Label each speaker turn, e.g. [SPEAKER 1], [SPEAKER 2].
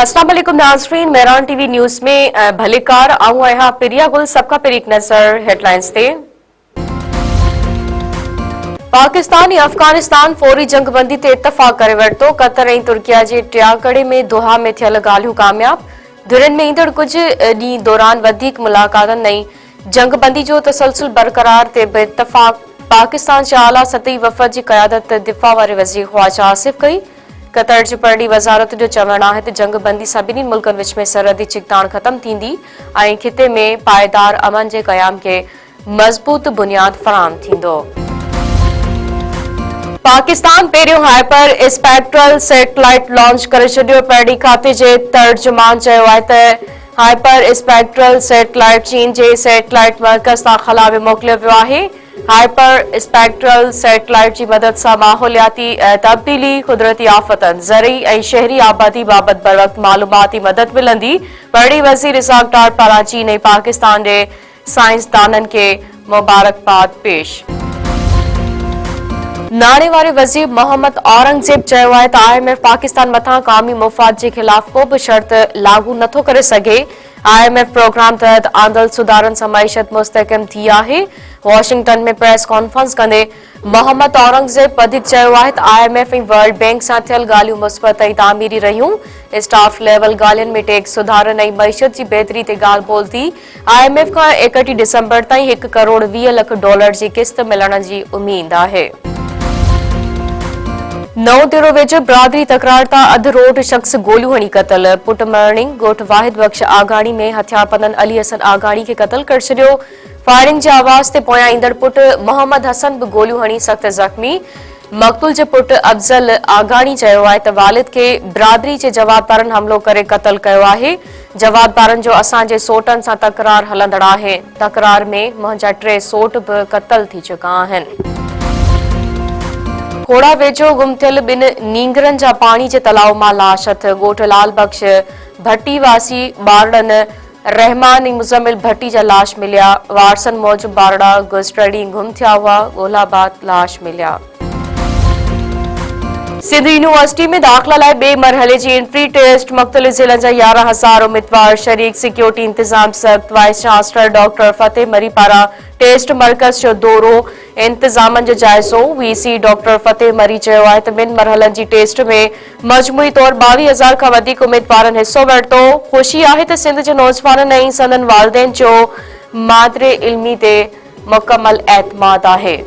[SPEAKER 1] अस्सलाम वालेकुम नाज़रीन, मेहरान टीवी न्यूज़ में भलेकार आऊं आहियां प्रिया गुल। सबका पहिरीं हिकु नज़र हेडलाइंस ते। पाकिस्तान ऐं अफगानिस्तान फौरी जंगबंदी ते इतफ़ाक़ करे वरितो। कतर ऐं तुर्किया जे टियागढ़े में दोहा में थियल ॻाल्हियूं कामयाब। धुरियुनि में ईंदड़ कुझु ॾींहं दौरान वधीक मुलाक़ातनि ऐं जंगबंदी जो तसलसल बरक़रार ते बि इतफ़ाक़। पाकिस्तान जे आला सतही वफ़द जी क़यादत दिफ़ा वारे वज़ीर ख़्वाजा आसिफ कई। कतर जी परॾी वज़ारत जो चवणु आहे त जंगबंदी सभिनी मुल्कनि विच में सरहदी चिकताण ख़त्म थींदी ऐं खिते में पायदार अमन जे क़याम खे मज़बूत बुनियाद फ़राहम थींदो। पाकिस्तान पहिरियों हाइपर स्पेक्ट्रल सैटेलाइट लॉन्च करे छॾियो। पहिरीं खाते जे तर्जुमान चयो आहे त हाइपर स्पेक्ट्रल सैटेलाइट चीन जे सैटेलाइट मर्कज़ तां ख़ला में मोकिलियो वियो आहे। हाइपर स्पेक्ट्रल सैटेलाइट की मदद से माहौलियाती तब्दीली, कुदरती आफ़तन, ज़रई ऐं शहरी आबादी बाबत बर वक्त मालूमाती मदद मिलंदी। बड़ी वज़ीर इसाक डार पारां चीन ऐं पाकिस्तान जे साइंसदाननि खे मुबारकबाद पेश। नाणे वारे वज़ीर मोहम्मद औरंगज़ेब चयो आहे त IMF पाकिस्तान मथां क़ौमी मुफ़ाद जे ख़िलाफ़ को बि शर्त लागू नथो करे सघे। IMF प्रोग्राम तहत आंदल सुधारनि सां मईशत मुस्तहकम थी आहे। वॉशिंगटन में प्रेस कॉन्फ्रेंस कंदे मोहम्मद औरंगज़ेब वधीक चयो आहे त IMF ऐं वर्ल्ड बैंक सां थियल ॻाल्हियूं मुस्बत ऐं तामीरी रहियूं। स्टाफ लेवल ॻाल्हियुनि में टैक्स सुधारनि ऐं मईशत जी बहितरी ते ॻाल्हि ॿोल थी। IMF खां 31 दिसंबर ताईं $1 करोड़ 20 लख जी किस्त मिलण जी उमीद आहे। नओं दिरो वेझो बिरादरी तकरार तां अधु रोड शख़्स गोलियूं हणी क़तल। पुट मरणी ॻोठ वाहिद बख़्श आगाणी में हथियारबंदनि अली हसन आगाणी खे क़तल करे छॾियो। फायरिंग जे आवाज़ ते पोयां ईंदड़ पुट मोहम्मद हसन बि गोलियूं हणी सख़्त ज़ख़्मी। मक़तूल जे पुट अफ़ज़ल आगाणी चयो आहे त वालिद खे बिरादरी जे जवाबदारनि हमिलो करे क़तल कयो आहे। जवाबदारनि जो असांजे सोटनि सां तकरार हलंदड़ आहे। तकरार में मुंहिंजा 3 सोट बि क़तल थी चुका आहिनि। खोड़ा वेझो गुम थियल 2 नींगरनि जा पाणी जे तलाउ मां लाश हथ। ॻोठ लाल बख़्श भट्टी वासी ॿारड़नि रहमान ऐं मुज़मिल भट्टी जा लाश मिलिया। वारसनि मौजूब ॿारड़ा गुज़िरियल ॾींहुं गुम थिया हुआ। ॻोल्हा बाद लाश मिलिया। सिंध यूनिवर्सिटी में दाख़िला लाइ ॿिए मरहले जी एंट्री टेस्ट। मुख़्तलिफ़ ज़िलनि जा 11,000 उम्मीदवार शरीक। सिक्योरिटी इंतज़ाम सख़्त। वाइस चांसलर डॉक्टर फतेह मरी पारां टेस्ट मर्कज़ जो दौरो, इंतज़ामनि जो जाइज़ो। VC डॉक्टर फतेह मरी चयो आहे त 2 मरहलनि जी टेस्ट में मजमूई तौर 22,000 खां वधीक उम्मीदवारनि हिस्सो वरितो। ख़ुशी आहे त सिंध जे नौजवाननि ऐं संदनि वालिदैन जो मादरे इल्मी ते मुकमल एतमाद आहे।